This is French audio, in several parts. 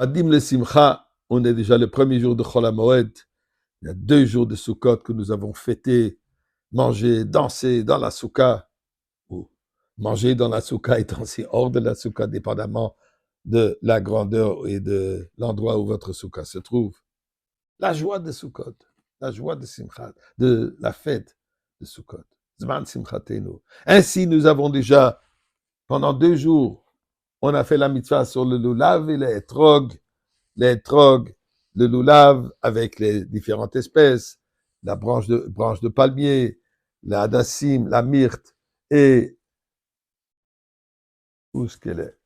Adim le Simcha, on est déjà le premier jour de Chol HaMoed. Il y a 2 jours de Sukkot que nous avons fêté, mangé, dansé dans la Soukha, ou manger dans la Soukha et danser hors de la Soukha, dépendamment de la grandeur et de l'endroit où votre Soukha se trouve. La joie de Sukkot, la joie de Simchat, de la fête de Sukkot. Zman Simchatenu. Ainsi, nous avons déjà, pendant 2 jours, on a fait la mitzvah sur le lulav et les etrog, le lulav avec les différentes espèces, la branche de palmier, la hadassim, la myrte et où est-ce qu'elle est?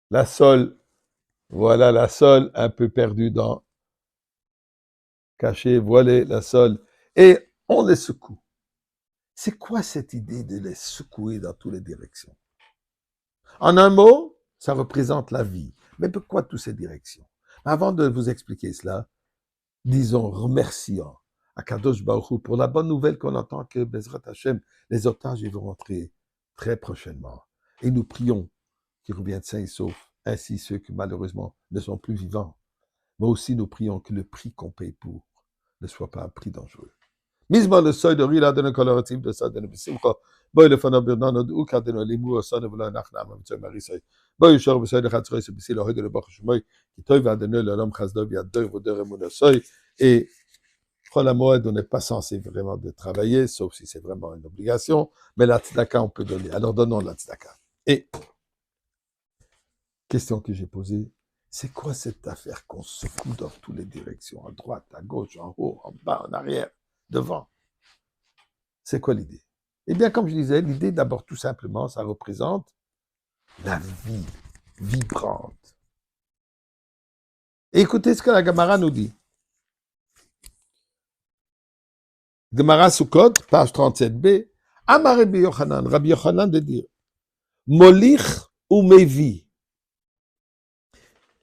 La sole, voilà la sole un peu perdue dans, cachée, voilée, la sole, et on les secoue. C'est quoi cette idée de les secouer dans toutes les directions? En un mot, ça représente la vie. Mais pourquoi toutes ces directions? Avant de vous expliquer cela, disons, remercions à Kadosh Baruch Hu pour la bonne nouvelle qu'on entend que Bezrat Hashem, les otages, ils vont rentrer très prochainement. Et nous prions qu'ils reviennent sains et saufs, ainsi ceux qui malheureusement ne sont plus vivants. Mais aussi nous prions que le prix qu'on paye pour ne soit pas un prix dangereux. Mizma le seuil de rila de coloratif de ça de simcha. Boy le fana birnan od uka de limu sa de vla nachna ma mitzvah marisay. Boy shor be seuil de khatsray se bisi le hoy de le bach shmoy qui toy va de le lam khasdov ya deux ou deux remona seuil et Chol HaMoed, on n'est pas censé vraiment de travailler, sauf si c'est vraiment une obligation, mais la tzedaka, on peut donner. Alors donnons la tzedaka. Et, question que j'ai posée, c'est quoi cette affaire qu'on secoue dans toutes les directions, à droite, à gauche, en haut, en bas, en arrière, devant? C'est quoi l'idée? Eh bien, comme je disais, l'idée d'abord tout simplement, ça représente la vie vibrante. Et écoutez ce que la Gemara nous dit. Gemara Sukkot, page 37b, Amar Rabbi Yochanan de dire, Molich ou Mevi,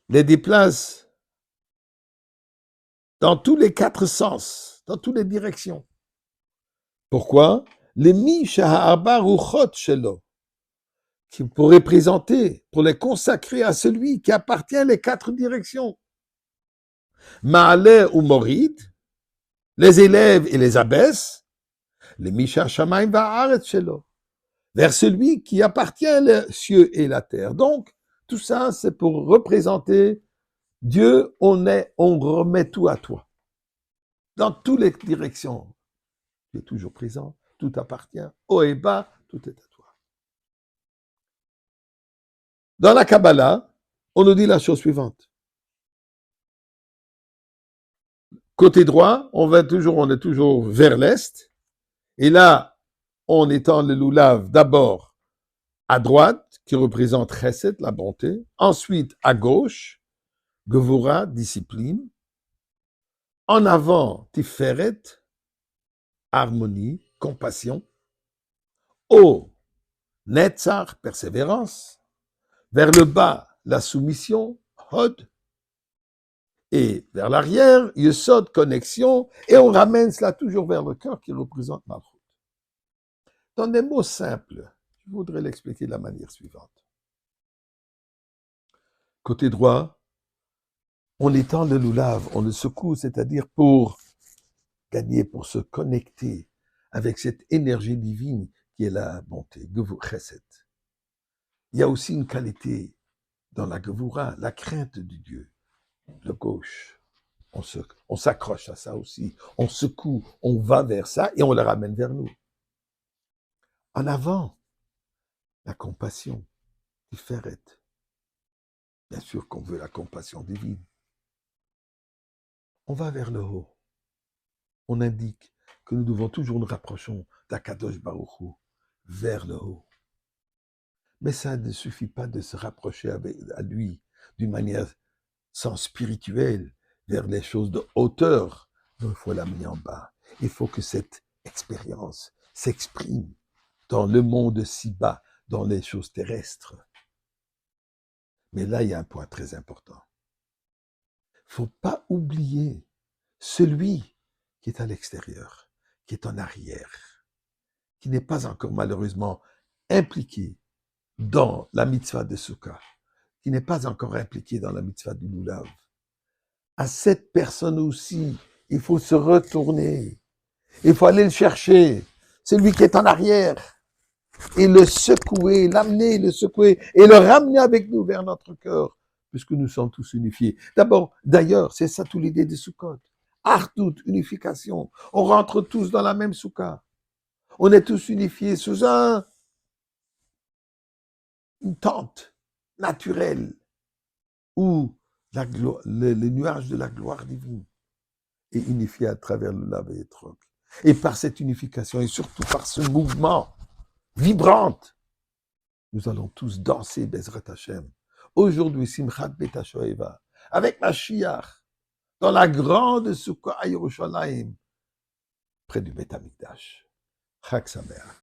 les déplace dans tous les 4 sens, dans toutes les directions. Pourquoi? Les mi shaha'arba ruchot shelo, qui pour représenter, pour les consacrer à celui qui appartient les 4 directions. Ma'aleh ou Morid, les élèves et les abaisse, les mi sha'shamayim va'aretz shelo, vers celui qui appartient les cieux et la terre. Donc, tout ça, c'est pour représenter Dieu, on remet tout à toi. Dans toutes les directions. Tu es toujours présent, tout appartient. Haut et bas, tout est à toi. Dans la Kabbalah, on nous dit la chose suivante. Côté droit, on est toujours vers l'est. Et là, on étend le loulav d'abord à droite, qui représente Chesed, la bonté. Ensuite, à gauche, Gevura, discipline. En avant, Tiferet, harmonie, compassion. Haut, Netzach, persévérance. Vers le bas, la soumission, Hod. Et vers l'arrière, Yesod, connexion. Et on ramène cela toujours vers le cœur qui représente Malchut. Dans des mots simples, je voudrais l'expliquer de la manière suivante. Côté droit, on étend le loulav, on le secoue, c'est-à-dire pour gagner, pour se connecter avec cette énergie divine qui est la bonté, Gevur Chesed. Il y a aussi une qualité dans la Gevura, la crainte de Dieu, le gauche. On s'accroche à ça aussi, on secoue, on va vers ça et on le ramène vers nous. En avant, la compassion, Tiferet. Bien sûr qu'on veut la compassion divine. On va vers le haut. On indique que nous devons toujours nous rapprocher d'Akadosh Baruch Hu, vers le haut. Mais ça ne suffit pas de se rapprocher à lui d'une manière sans spirituelle, vers les choses de hauteur. Donc, il faut l'amener en bas. Il faut que cette expérience s'exprime dans le monde si bas, dans les choses terrestres. Mais là, il y a un point très important. Il ne faut pas oublier celui qui est à l'extérieur, qui est en arrière, qui n'est pas encore malheureusement impliqué dans la mitzvah de Souka, qui n'est pas encore impliqué dans la mitzvah du Lulav, à cette personne aussi, il faut se retourner. Il faut aller le chercher. Celui qui est en arrière. Et le secouer, l'amener, le secouer, et le ramener avec nous vers notre cœur, puisque nous sommes tous unifiés. D'abord, d'ailleurs, c'est ça toute l'idée des Sukkot. Artout, unification. On rentre tous dans la même Soukha. On est tous unifiés sous une tente naturelle où les nuages de la gloire divine est unifié à travers le lave et troc. Et par cette unification, et surtout par ce mouvement vibrante, nous allons tous danser Bezrat Hashem. Aujourd'hui, Simchat Bet HaShoeva, avec Mashiach, dans la grande Soukha à Yerushalayim, près du Bet Hamikdash. Chag Sameach.